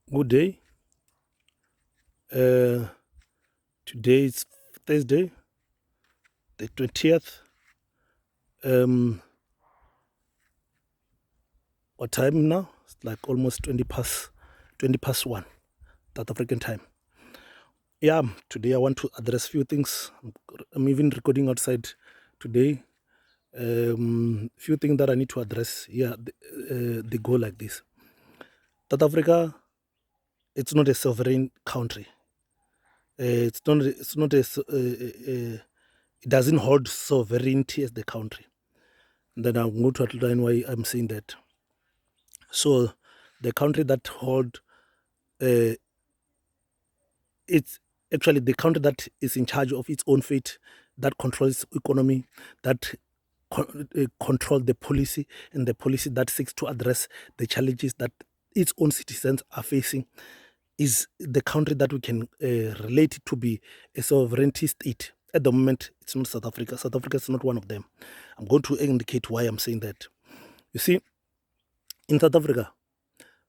Good day. Uh, Today is Thursday, the 20th. Um, what time now? It's like almost 20 past 1, South African time. Yeah, today I want to address few things. I'm even recording outside today. Few things that I need to address. Yeah, they go like this. South Africa, it's not a sovereign country. It's not. It's not a. It doesn't hold sovereignty as the country. Then I'm going to outline why I'm saying that. So, the country that hold uh, it's actually the country that is in charge of its own fate, that controls economy, that control the policy, and the policy that seeks to address the challenges that its own citizens are facing, is the country that we can relate to be a sovereignty state. At the moment, it's not South Africa. South Africa is not one of them. I'm going to indicate why I'm saying that. You see, in South Africa,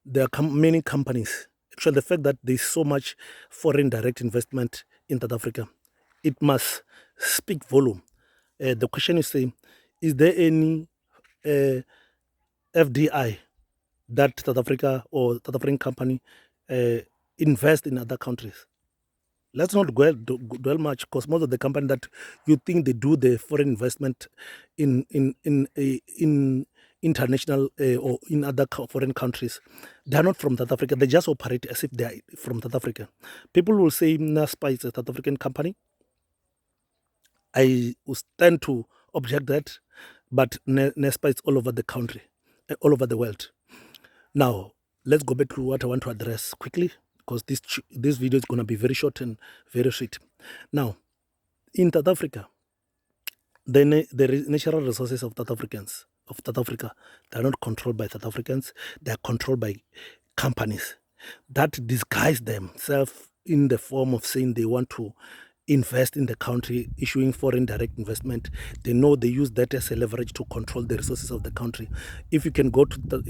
there are many companies. Actually, the fact that there's so much foreign direct investment in South Africa, it must speak volume. The question is saying, is there any uh, FDI that South Africa or South African company uh, invest in other countries? Let's not dwell much, because most of the company that you think they do the foreign investment in international or in other foreign countries, they are not from South Africa. They just operate as if they are from South Africa. People will say NASPA is a South African company. I will stand to object that, but NASPA is all over the country, all over the world. Now, let's go back to what I want to address quickly, because this video is going to be very short and very sweet. Now, in South Africa, the natural resources of South Africa, they are not controlled by South Africans. They are controlled by companies that disguise themselves in the form of saying they want to invest in the country, issuing foreign direct investment. They know they use that as a leverage to control the resources of the country. If you can go to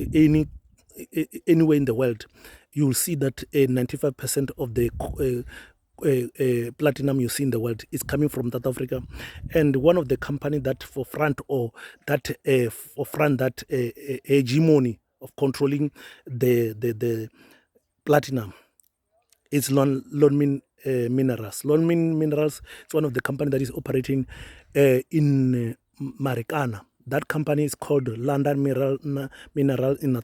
anywhere in the world, you will see that 95% of the platinum you see in the world is coming from South Africa. And one of the company that forefront that hegemony of controlling the platinum is Lonmin Minerals. Lonmin Minerals is one of the company that is operating in Marikana. That company is called London Minerals in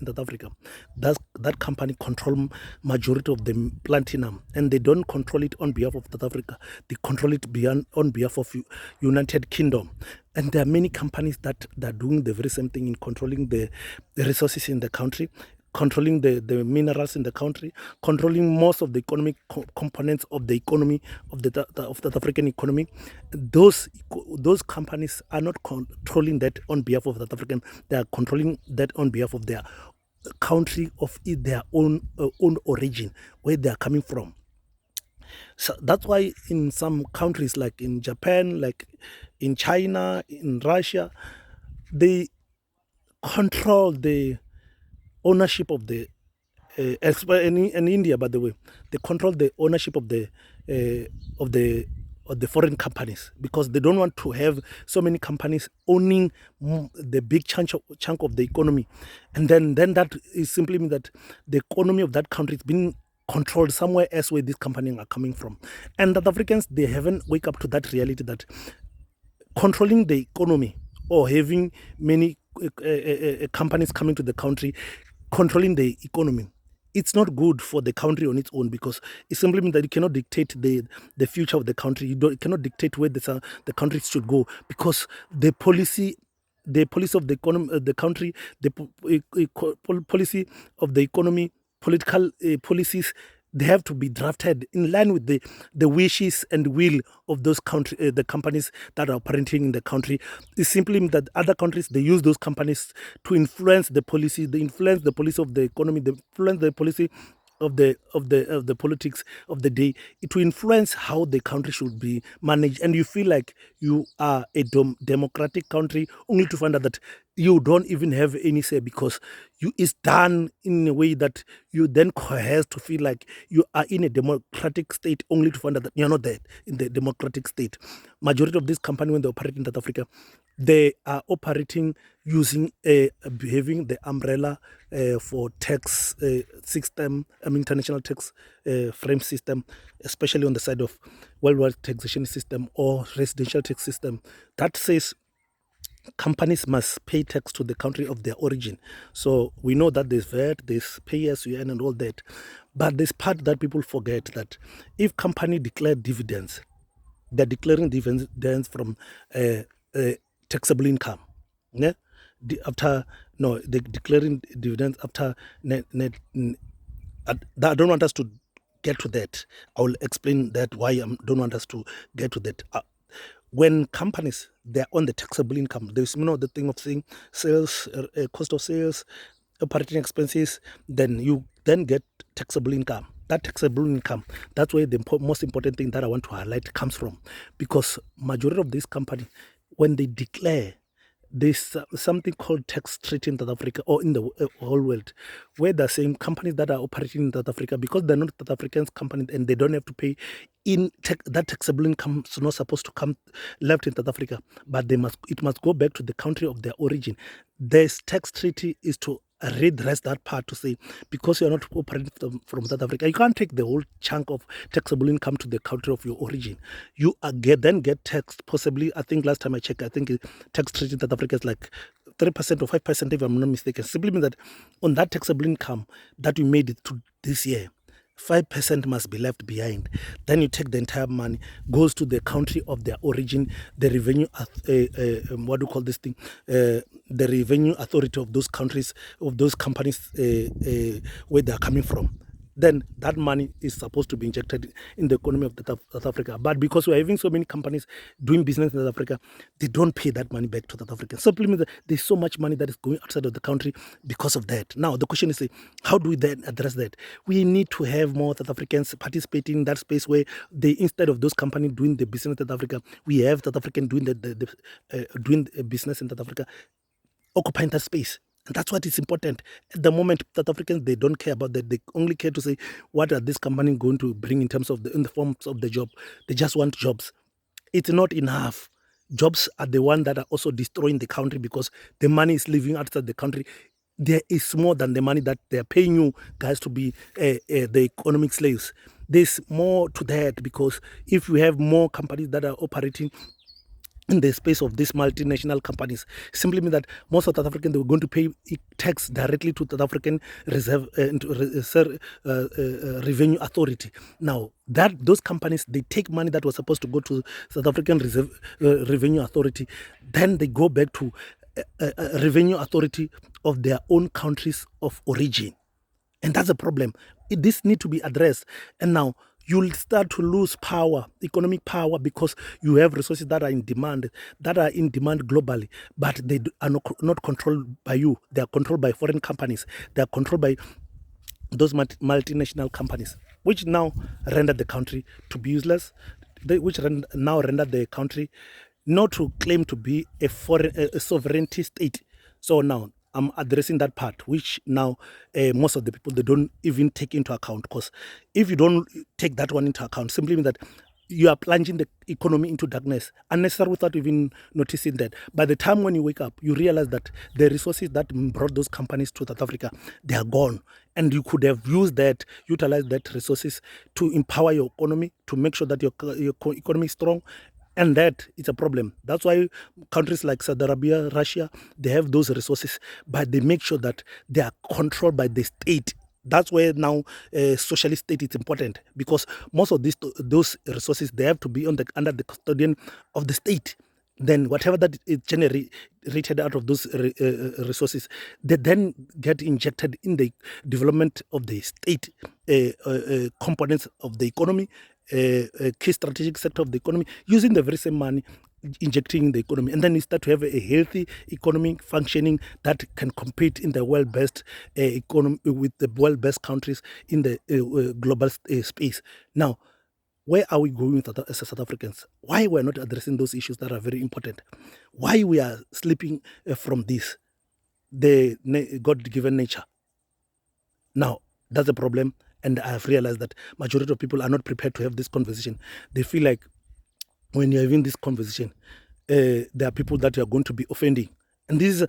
South Africa. That company control majority of the platinum, and they don't control it on behalf of South Africa. They control it on behalf of United Kingdom. And there are many companies that are doing the very same thing in controlling the resources in the country, controlling the minerals in the country, controlling most of the economic components of the economy of the African economy. Those companies are not controlling that on behalf of the South African. They are controlling that on behalf of their country of their own origin, where they are coming from. So that's why in some countries, like in Japan, like in China, in Russia, they control the ownership of the in India, by the way, they control the ownership of of the the foreign companies, because they don't want to have so many companies owning the big chunk of the economy. And then that is simply mean that the economy of that country is being controlled somewhere else where these companies are coming from. And the Africans, they haven't wake up to that reality that controlling the economy or having many companies coming to the country controlling the economy, it's not good for the country on its own, because it simply means that you cannot dictate the future of the country. You cannot dictate where the country should go, because the policy of the economy, the country, the policy of the economy, political policies, they have to be drafted in line with the wishes and will of those country, the companies that are operating in the country. It simply means that other countries, they use those companies to influence the policy, they influence the policy of the economy, they influence the policy of the politics of the day, it will influence how the country should be managed, and you feel like you are a democratic country only to find out that you don't even have any say, because you is done in a way that you then coerce to feel like you are in a democratic state, only to find out that you're not there in the democratic state. Majority of this company, when they operate in South Africa, they are operating using behaving the umbrella for tax system, international tax frame system, especially on the side of worldwide taxation system or residential tax system, that says companies must pay tax to the country of their origin. So we know that there's VAT, there's pay as you earn and all that. But this part that people forget, that if company declare dividends, they're declaring dividends from taxable income. Yeah? After no, they're declaring dividends after I don't want us to get to that. I will explain that why I don't want us to get to that. When companies, they're on the taxable income, there's the thing of saying sales, cost of sales, operating expenses, then you then get taxable income. That taxable income, that's where the most important thing that I want to highlight comes from, because majority of these companies, when they declare, there's something called tax treaty in South Africa or in the whole world, where they're saying companies that are operating in South Africa, because they're not South African companies and they don't have to pay that taxable income is not supposed to come left in South Africa, but it must go back to the country of their origin. This tax treaty is to redress that part, to say, because you're not operating from South Africa, you can't take the whole chunk of taxable income to the country of your origin. You then get taxed, possibly, I think last time I checked, I think tax treaty in South Africa is like 3% or 5%, if I'm not mistaken. Simply means that on that taxable income that you made it to this year, 5% must be left behind. Then you take the entire money, goes to the country of their origin, the revenue, what do you call this thing? The revenue authority of those countries, of those companies, where they are coming from. Then that money is supposed to be injected in the economy of South Africa. But because we're having so many companies doing business in South Africa, they don't pay that money back to South Africa. Simply means that there's so much money that is going outside of the country because of that. Now, the question is, how do we then address that? We need to have more South Africans participating in that space, where they, instead of those companies doing the business in South Africa, we have South African doing doing business in South Africa, occupying that space. And that's what is important. At the moment, South Africans, they don't care about that. They only care to say, what are this company going to bring in terms of in the forms of the job? They just want jobs. It's not enough. Jobs are the one that are also destroying the country, because the money is leaving outside the country. There is more than the money that they're paying you guys to be the economic slaves. There's more to that, because if you have more companies that are operating in the space of these multinational companies, simply mean that most of South Africans, they were going to pay tax directly to South African revenue authority. Now, that those companies, they take money that was supposed to go to South African revenue authority, then they go back to revenue authority of their own countries of origin. And that's a problem. This need to be addressed. And now you'll start to lose power, economic power, because you have resources that are in demand globally, but they are not controlled by you. They are controlled by foreign companies. They are controlled by those multinational companies, which now render the country to be useless, which now render the country not to claim to be a sovereignty state. So now I'm addressing that part, which now most of the people, they don't even take into account. Because if you don't take that one into account, simply means that you are plunging the economy into darkness unnecessarily, without even noticing that. By the time when you wake up, you realize that the resources that brought those companies to South Africa, they are gone. And you could have utilized that resources to empower your economy, to make sure that your economy is strong. And that is a problem. That's why countries like Saudi Arabia, Russia, they have those resources, but they make sure that they are controlled by the state. That's where now socialist state is important, because most of those resources, they have to be under the custodian of the state. Then whatever that is generated out of those resources, they then get injected in the development of the state components of the economy, key strategic sector of the economy, using the very same money injecting in the economy, and then we start to have a healthy economy functioning that can compete in the world best economy with the world best countries in the global space. Now, where are we going with as South Africans? Why we're not addressing those issues that are very important? Why we are slipping from this, the God-given nature? Now, that's a problem, and I have realized that majority of people are not prepared to have this conversation. They feel like when you're having this conversation, there are people that you are going to be offending, and this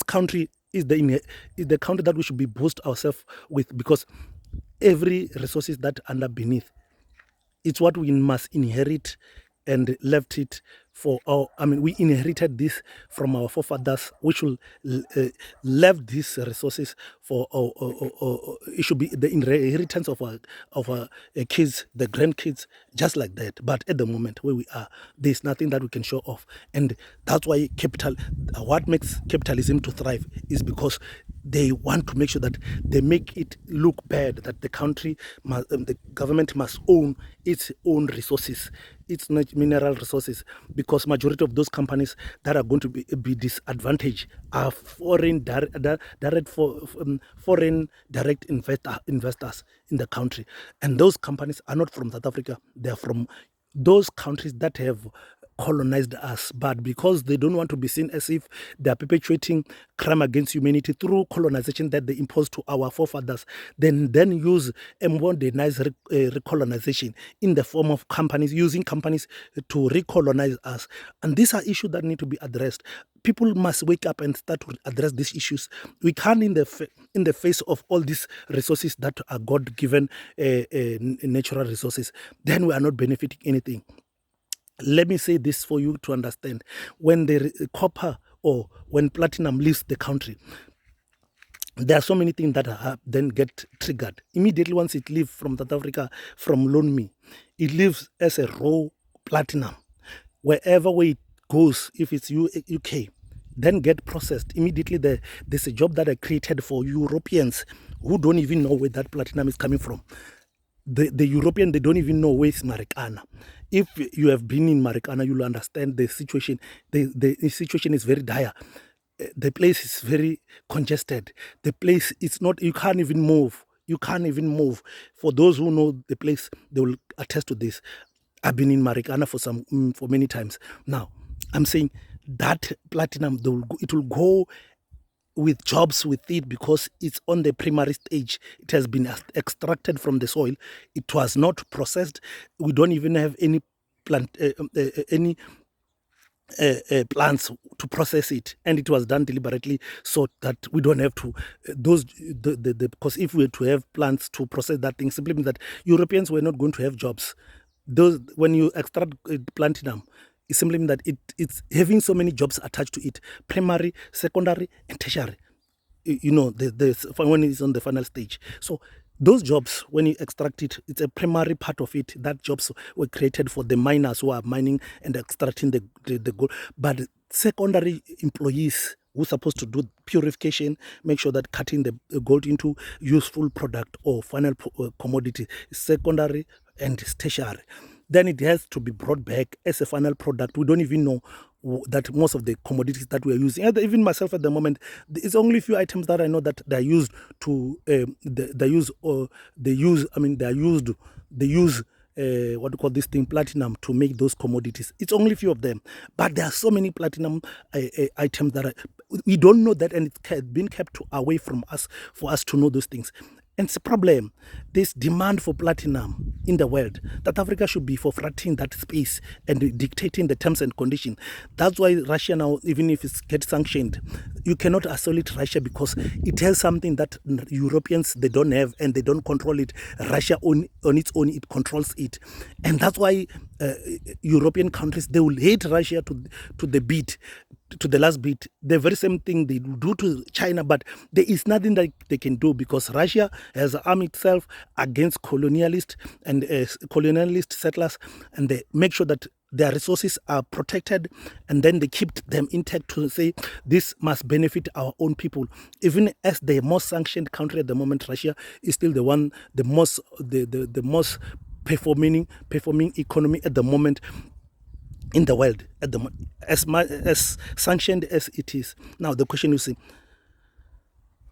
country is the country that we should be boast ourselves with, because every resources that under beneath, it's what we must inherit and left it for our, I mean, we inherited this from our forefathers, which will left these resources for it should be the inheritance of our kids, the grandkids, just like that. But at the moment where we are, there's nothing that we can show off, and that's why what makes capitalism to thrive is because they want to make sure that they make it look bad, that the country the government must own its own resources, its mineral resources, because majority of those companies that are going to be disadvantaged are foreign direct investors in the country, and those companies are not from South Africa. They are from those countries that have colonized us, but because they don't want to be seen as if they are perpetuating crime against humanity through colonization that they imposed to our forefathers, then use a modernized recolonization in the form of companies, using companies to recolonize us. And these are issues that need to be addressed. People must wake up and start to address these issues. We can't, in the face of all these resources that are God-given natural resources, then we are not benefiting anything. Let me say this for you to understand. When the copper or when platinum leaves the country, there are so many things that then get triggered. Immediately once it leaves from South Africa, from Lonmin, it leaves as a raw platinum. Wherever way it goes, if it's UK, then get processed. Immediately there's a job that I created for Europeans who don't even know where that platinum is coming from. The European, they don't even know where is Marikana. If you have been in Marikana, you'll understand the situation. The situation is very dire. The place is very congested. The place is not, you can't even move. You can't even move. For those who know the place, they will attest to this. I've been in Marikana for many times. Now, I'm saying that platinum, it will go with jobs with it, because it's on the primary stage. It has been extracted from the soil. It was not processed. We don't even have any plants to process it, and it was done deliberately so that we don't have to because if we were to have plants to process that thing, simply means that Europeans were not going to have jobs. When you extract platinum, it simply means that it's having so many jobs attached to it: primary, secondary, and tertiary. When it's on the final stage. So those jobs, when you extract it, it's a primary part of it. That jobs were created for the miners who are mining and extracting the gold. But secondary employees who are supposed to do purification, make sure that cutting the gold into useful product or final commodity is secondary and tertiary. Then it has to be brought back as a final product. We don't even know that most of the commodities that we are using, even myself at the moment, it's only a few items that I know that they are used to they use what do you call this thing, platinum, to make those commodities. It's only a few of them, but there are so many platinum items that we don't know that, and it's been kept away from us for us to know those things. And it's a problem. There's demand for platinum in the world. That Africa should be forfeiting that space and dictating the terms and conditions. That's why Russia now, even if it gets sanctioned, you cannot isolate Russia, because it has something that Europeans, they don't have, and they don't control it. Russia on its own, it controls it. And that's why European countries, they will hate Russia to the beat, to the last bit. The very same thing they do to China, but there is nothing that they can do, because Russia has armed itself against colonialist settlers, and they make sure that their resources are protected, and then they keep them intact to say this must benefit our own people. Even as the most sanctioned country at the moment, Russia is still the most performing economy at the moment. in the world at the as much as sanctioned as it is. Now the question is,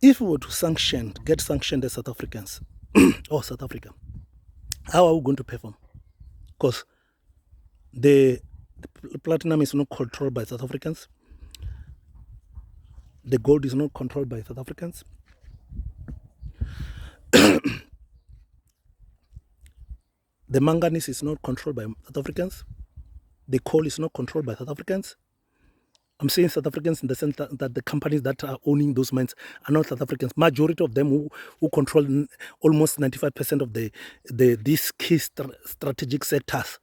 if we were to get sanctioned as South Africans or South Africa, how are we going to perform? Because the platinum is not controlled by South Africans. The gold is not controlled by South Africans. The manganese is not controlled by South Africans. The coal is not controlled by South Africans. I'm saying South Africans in the sense that the companies that are owning those mines are not South Africans. Majority of them who control almost 95% of these key strategic sectors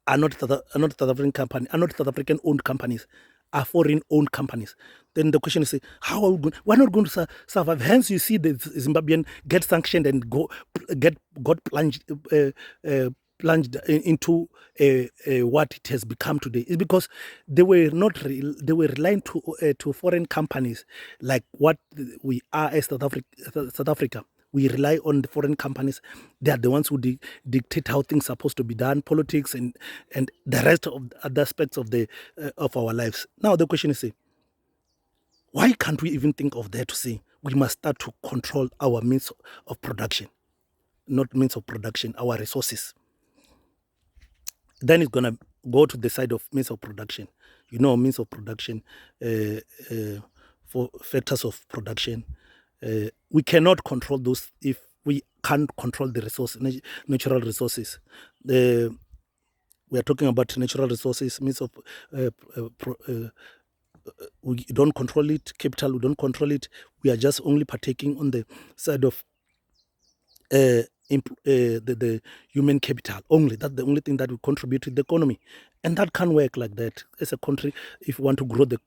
are not South African companies, are not South African owned companies, are foreign owned companies. Then the question is, how are we going? We're not going to survive. Hence, you see the Zimbabwean get sanctioned and got plunged into what it has become today. Is because they were not they were relying to foreign companies like what we are as South Africa. We rely on the foreign companies. They are the ones who dictate how things are supposed to be done, politics and the rest of other aspects of of our lives. Now the question is, why can't we even think of that to say we must start to control our means of production, not means of production, our resources? Then it's gonna go to the side of means of production. You know, means of production, for factors of production. We cannot control those if we can't control the natural resources. We are talking about natural resources, means of we don't control it. Capital, we don't control it. We are just only partaking on the side of the human capital only. That's the only thing that will contribute to the economy, and that can't work like that. As a country, if we want to grow the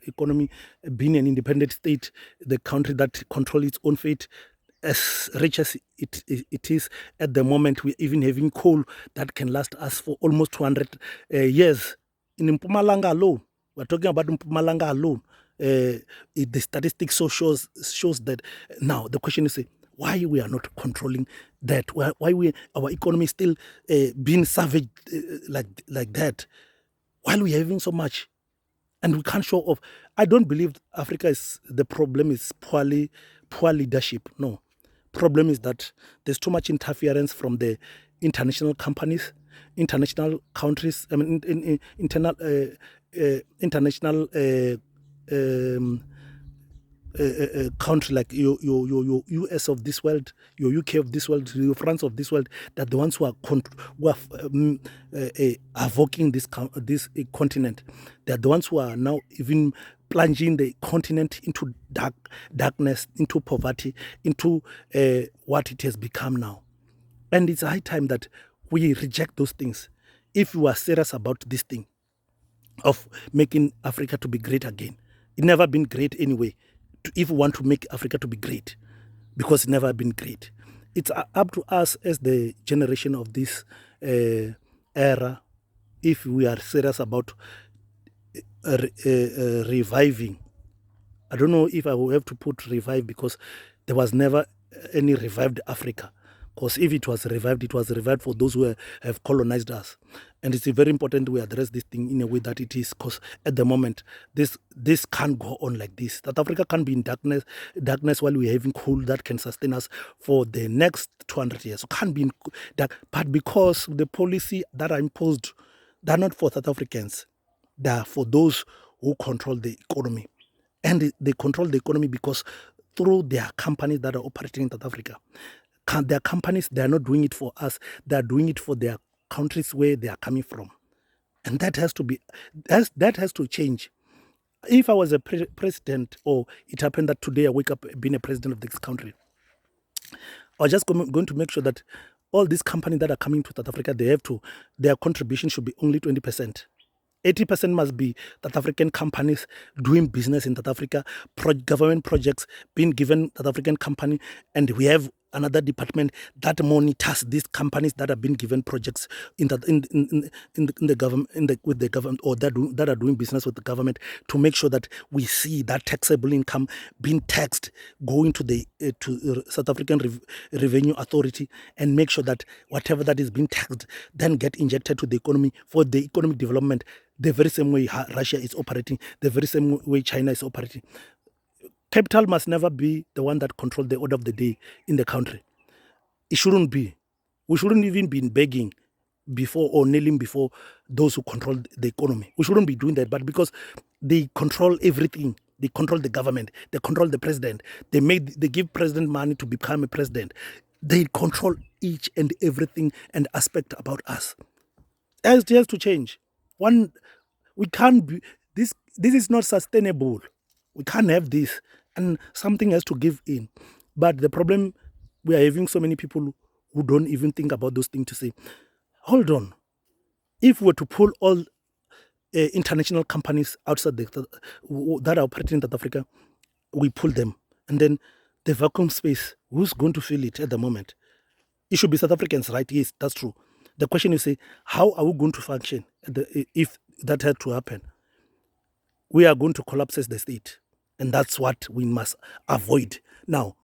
economy, being an independent state, the country that controls its own fate, as rich as it is at the moment, we're even having coal that can last us for almost 200 years. In Mpumalanga alone, we're talking about Mpumalanga alone. The statistics shows that. Now the question is, why we are not controlling that? Why our economy is still being savaged like that, while we're having so much, and we can't show off. I don't believe Africa is the problem. Is poor leadership. No, problem is that there's too much interference from the international companies, international countries. I mean, international. Country like your US of this world, your UK of this world, your France of this world, that the ones who are avoking this continent. They are the ones who are now even plunging the continent into darkness, into poverty, into what it has become now. And it's high time that we reject those things if we are serious about this thing of making Africa to be great again. It's never been great anyway. If we want to make Africa to be great, because it's never been great, it's up to us as the generation of this era, if we are serious about reviving. I don't know if I will have to put revive, because there was never any revived Africa. Because if it was revived for those who have colonized us. And it's very important we address this thing in a way that it is, because at the moment, this can't go on like this. South Africa can't be in darkness while we're having coal that can sustain us for the next 200 years. So can't be in dark. But because the policy that are imposed, they're not for South Africans. They're for those who control the economy. And they control the economy because through their companies that are operating in South Africa. Their companies, they are not doing it for us. They are doing it for their countries where they are coming from. And that has to be, that has to change. If I was a president, or it happened that today I wake up being a president of this country, I was just going to make sure that all these companies that are coming to South Africa, their contribution should be only 20%. 80% must be South African companies doing business in South Africa, government projects being given South African company, and we have another department that monitors these companies that have been given projects in the government, with the government, or that are doing business with the government, to make sure that we see that taxable income being taxed, going to the South African Revenue Authority, and make sure that whatever that is being taxed then get injected to the economy for the economic development, the very same way Russia is operating, the very same way China is operating. Capital must never be the one that controls the order of the day in the country. It shouldn't be. We shouldn't even be begging before or kneeling before those who control the economy. We shouldn't be doing that. But because they control everything, they control the government, they control the president, they give president money to become a president. They control each and everything and aspect about us. It has to change. We can't be this. This is not sustainable. We can't have this, and something has to give in. But the problem, we are having so many people who don't even think about those things to say, hold on. If we were to pull all international companies outside that are operating in South Africa, we pull them, and then the vacuum space, who's going to fill it at the moment? It should be South Africans, right? Yes, that's true. The question is, how are we going to function if that had to happen? We are going to collapse as the state. And that's what we must avoid. Now,